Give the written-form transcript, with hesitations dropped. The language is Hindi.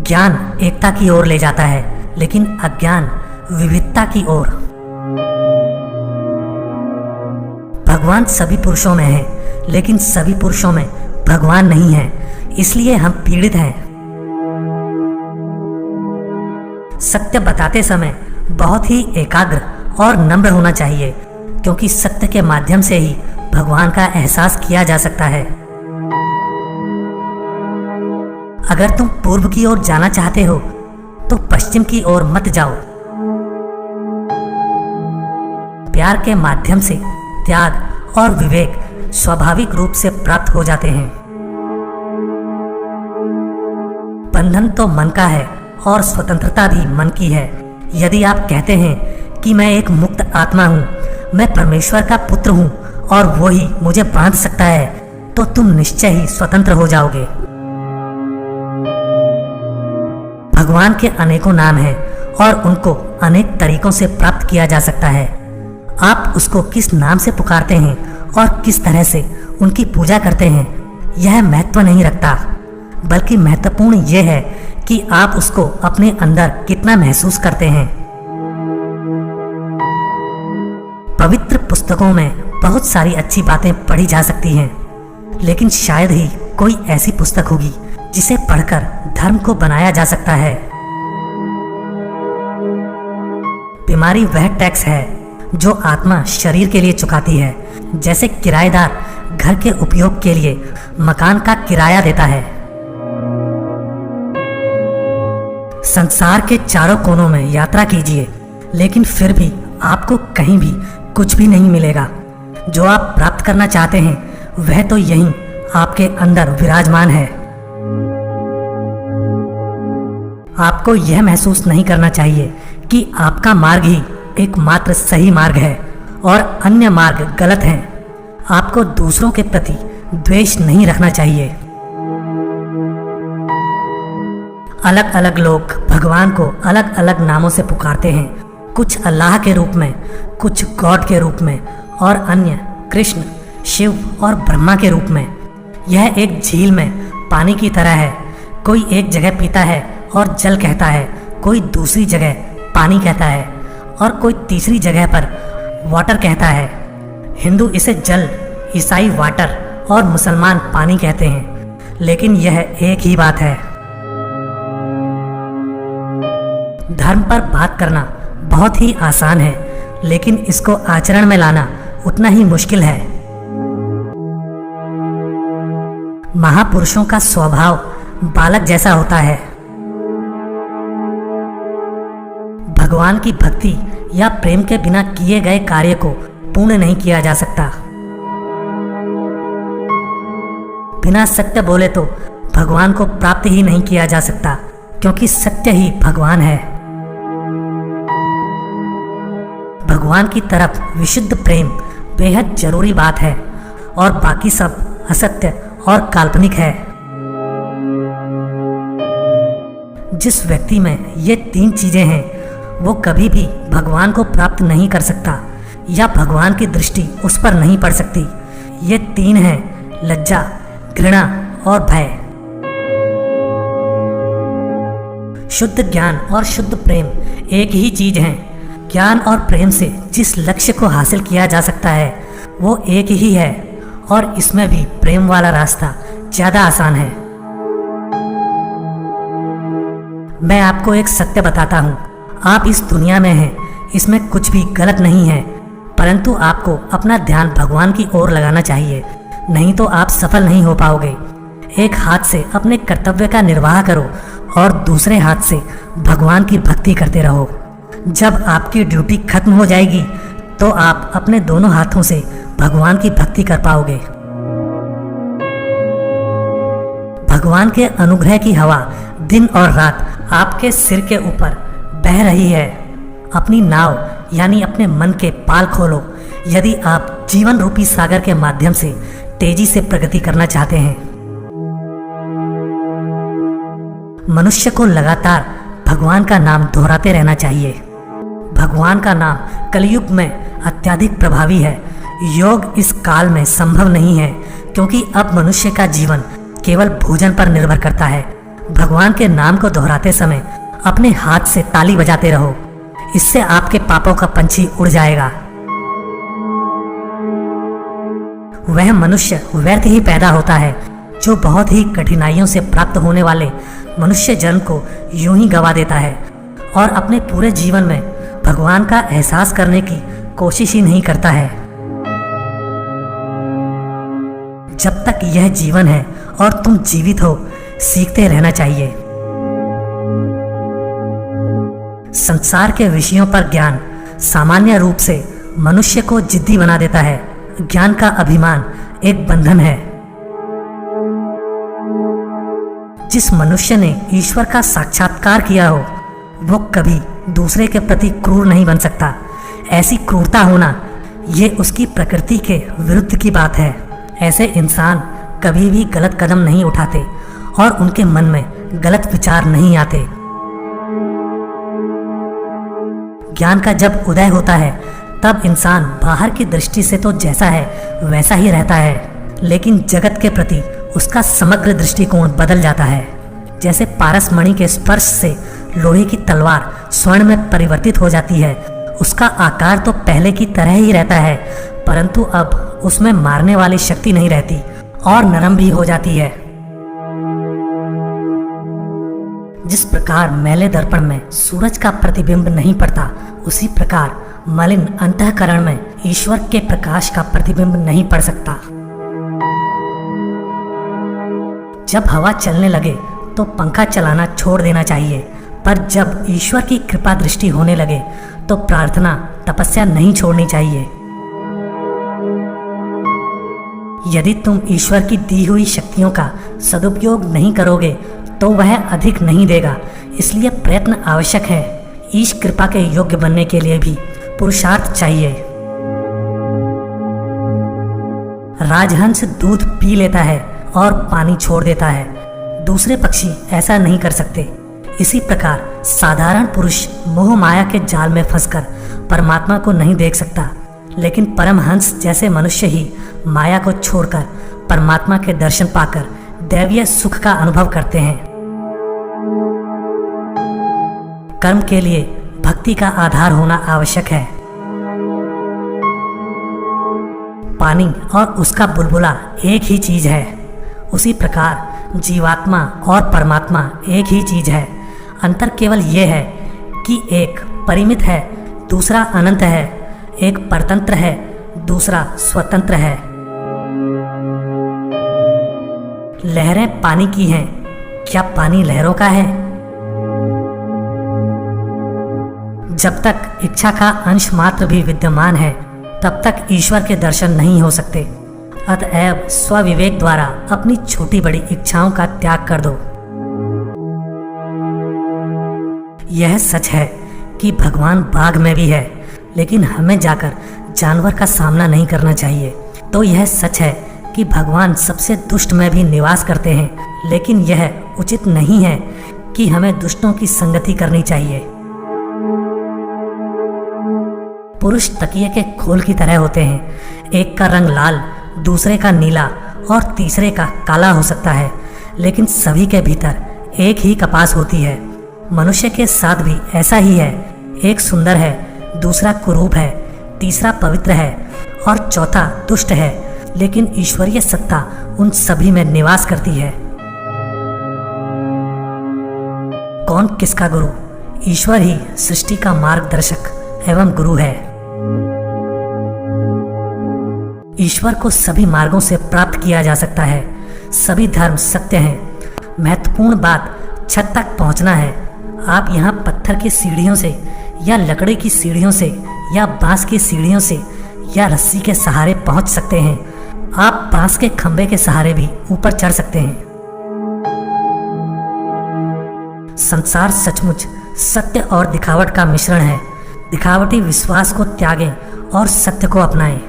ज्ञान एकता की ओर ले जाता है, लेकिन अज्ञान विविधता की ओर। भगवान सभी पुरुषों में है, लेकिन सभी पुरुषों में भगवान नहीं है, इसलिए हम पीड़ित हैं। सत्य बताते समय बहुत ही एकाग्र और नम्र होना चाहिए, क्योंकि सत्य के माध्यम से ही भगवान का एहसास किया जा सकता है। अगर तुम पूर्व की ओर जाना चाहते हो तो पश्चिम की ओर मत जाओ। प्यार के माध्यम से त्याग और विवेक स्वाभाविक रूप से प्राप्त हो जाते हैं। बंधन तो मन का है और स्वतंत्रता भी मन की है। यदि आप कहते हैं कि मैं एक मुक्त आत्मा हूँ, मैं परमेश्वर का पुत्र हूँ और वो ही मुझे बांध सकता है, तो तुम निश्चय ही स्वतंत्र हो जाओगे। भगवान के अनेकों नाम हैं और उनको अनेक तरीकों से प्राप्त किया जा सकता है। आप उसको किस नाम से पुकारते हैं और किस तरह से उनकी पूजा करते हैं, यह महत्व नहीं रखता, बल्कि महत्वपूर्ण यह है कि आप उसको अपने अंदर कितना महसूस करते हैं। पवित्र पुस्तकों में बहुत सारी अच्छी बातें पढ़ी जा सकती हैं, लेकिन शायद ही कोई ऐसी पुस्तक होगी जिसे पढ़कर धर्म को बनाया जा सकता है। बीमारी वह टैक्स है जो आत्मा शरीर के लिए चुकाती है, जैसे किराएदार घर के उपयोग के लिए मकान का किराया देता है। संसार के चारों कोनों में यात्रा कीजिए, लेकिन फिर भी आपको कहीं भी कुछ भी नहीं मिलेगा। जो आप प्राप्त करना चाहते हैं वह तो यहीं आपके अंदर विराजमान है। आपको यह महसूस नहीं करना चाहिए कि आपका मार्ग ही एकमात्र सही मार्ग है और अन्य मार्ग गलत हैं। आपको दूसरों के प्रति द्वेष नहीं रखना चाहिए। अलग अलग लोग भगवान को अलग अलग नामों से पुकारते हैं, कुछ अल्लाह के रूप में, कुछ गॉड के रूप में और अन्य कृष्ण, शिव और ब्रह्मा के रूप में। यह एक झील में पानी की तरह है। कोई एक जगह पीता है और जल कहता है, कोई दूसरी जगह पानी कहता है और कोई तीसरी जगह पर वाटर कहता है। हिंदू इसे जल, ईसाई वाटर और मुसलमान पानी कहते हैं, लेकिन यह एक ही बात है। धर्म पर बात करना बहुत ही आसान है, लेकिन इसको आचरण में लाना उतना ही मुश्किल है। महापुरुषों का स्वभाव बालक जैसा होता है। भगवान की भक्ति या प्रेम के बिना किए गए कार्य को पूर्ण नहीं किया जा सकता। बिना सत्य बोले तो भगवान को प्राप्त ही नहीं किया जा सकता, क्योंकि सत्य ही भगवान है। भगवान की तरफ विशुद्ध प्रेम बेहद जरूरी बात है और बाकी सब असत्य और काल्पनिक है। जिस व्यक्ति में ये तीन चीजें हैं वो कभी भी भगवान को प्राप्त नहीं कर सकता या भगवान की दृष्टि उस पर नहीं पड़ सकती। ये तीन हैं लज्जा, घृणा और भय। शुद्ध ज्ञान और शुद्ध प्रेम एक ही चीज है। ज्ञान और प्रेम से जिस लक्ष्य को हासिल किया जा सकता है वो एक ही है और इसमें भी प्रेम वाला रास्ता ज्यादा आसान है। मैं आपको एक सत्य बताता हूँ, आप इस दुनिया में हैं, इसमें कुछ भी गलत नहीं है, परंतु आपको अपना ध्यान भगवान की ओर लगाना चाहिए, नहीं तो आप सफल नहीं हो पाओगे। एक हाथ से अपने कर्तव्य का निर्वाह करो और दूसरे हाथ से भगवान की भक्ति करते रहो। जब आपकी ड्यूटी खत्म हो जाएगी तो आप अपने दोनों हाथों से भगवान की भक्ति कर पाओगे। भगवान के अनुग्रह की हवा दिन और रात आपके सिर के ऊपर बह रही है। अपनी नाव यानी अपने मन के पाल खोलो, यदि आप जीवन रूपी सागर के माध्यम से तेजी से प्रगति करना चाहते हैं। मनुष्य को लगातार भगवान का नाम दोहराते रहना चाहिए। भगवान का नाम कलयुग में अत्यधिक प्रभावी है। योग इस काल में संभव नहीं है, क्योंकि अब मनुष्य का जीवन केवल भोजन पर निर्भर करता है। भगवान के नाम को दोहराते समय अपने हाथ से ताली बजाते रहो। इससे आपके पापों का पंछी उड़ जाएगा। वह मनुष्य व्यर्थ ही पैदा होता है जो बहुत ही कठिनाइयों से प्राप्त होने वाले मनुष्य जन्म को यूं ही गवा देता है और अपने पूरे जीवन में भगवान का एहसास करने की कोशिश ही नहीं करता है। जब तक यह जीवन है और तुम जीवित हो, सीखते रहना चाहिए। संसार के विषयों पर ज्ञान सामान्य रूप से मनुष्य को जिद्दी बना देता है। ज्ञान का अभिमान एक बंधन है। जिस मनुष्य ने ईश्वर का साक्षात्कार किया हो वो कभी दूसरे के प्रति क्रूर नहीं बन सकता। ऐसी क्रूरता होना ये उसकी प्रकृति के विरुद्ध की बात है। ऐसे इंसान कभी भी गलत कदम नहीं उठाते और उनके मन में गलत विचार नहीं आते। ज्ञान का जब उदय होता है तब इंसान बाहर की दृष्टि से तो जैसा है वैसा ही रहता है, लेकिन जगत के प्रति उसका समग्र दृष्टिकोण बदल जाता है। जैसे पारस मणि के स्पर्श से लोहे की तलवार स्वर्ण में परिवर्तित हो जाती है। उसका आकार तो पहले की तरह ही रहता है, परंतु अब उसमें मारने वाली शक्ति नहीं रहती और नरम भी हो जाती है। जिस प्रकार मैले दर्पण में सूरज का प्रतिबिंब नहीं पड़ता, उसी प्रकार मलिन अंतःकरण में ईश्वर के प्रकाश का प्रतिबिंब नहीं पड़ सकता। जब हवा चलने लगे तो पंखा चलाना छोड़ देना चाहिए, पर जब ईश्वर की कृपा दृष्टि होने लगे तो प्रार्थना तपस्या नहीं छोड़नी चाहिए। यदि तुम ईश्वर की दी हुई शक्तियों का सदुपयोग नहीं करोगे तो वह अधिक नहीं देगा। इसलिए प्रयत्न आवश्यक है। ईश कृपा के योग्य बनने के लिए भी पुरुषार्थ चाहिए। राजहंस दूध पी लेता है और पानी छोड़ देता है, दूसरे पक्षी ऐसा नहीं कर सकते। इसी प्रकार साधारण पुरुष मोह माया के जाल में फंसकर परमात्मा को नहीं देख सकता, लेकिन परमहंस जैसे मनुष्य ही माया को छोड़कर परमात्मा के दर्शन पाकर दैवीय सुख का अनुभव करते हैं। कर्म के लिए भक्ति का आधार होना आवश्यक है। पानी और उसका बुलबुला एक ही चीज है। उसी प्रकार जीवात्मा और परमात्मा एक ही चीज है। अंतर केवल यह है कि एक परिमित है, दूसरा अनंत है। एक परतंत्र है, दूसरा स्वतंत्र है। लहरें पानी की हैं, क्या पानी लहरों का है? जब तक इच्छा का अंश मात्र भी विद्यमान है तब तक ईश्वर के दर्शन नहीं हो सकते। अतएव स्वविवेक द्वारा अपनी छोटी बड़ी इच्छाओं का त्याग कर दो। यह सच है कि भगवान बाघ में भी है, लेकिन हमें जाकर जानवर का सामना नहीं करना चाहिए। तो यह सच है कि भगवान सबसे दुष्ट में भी निवास करते हैं, लेकिन यह उचित नहीं है कि हमें दुष्टों की संगति करनी चाहिए। पुरुष तकिए के खोल की तरह होते हैं। एक का रंग लाल, दूसरे का नीला और तीसरे का काला हो सकता है, लेकिन सभी के भीतर एक ही कपास होती है। मनुष्य के साथ भी ऐसा ही है। एक सुंदर है, दूसरा कुरूप है, तीसरा पवित्र है और चौथा दुष्ट है, लेकिन ईश्वरीय सत्ता उन सभी में निवास करती है। कौन किसका गुरु? ईश्वर ही सृष्टि का मार्गदर्शक एवं गुरु है। ईश्वर को सभी मार्गों से प्राप्त किया जा सकता है। सभी धर्म सत्य हैं। महत्वपूर्ण बात छत तक पहुंचना है। आप यहाँ पत्थर की सीढ़ियों से या लकड़ी की सीढ़ियों से या बांस की सीढ़ियों से या रस्सी के सहारे पहुंच सकते हैं। आप बांस के खंभे के सहारे भी ऊपर चढ़ सकते हैं। संसार सचमुच सत्य और दिखावट का मिश्रण है। दिखावटी विश्वास को त्यागें और सत्य को अपनाएं।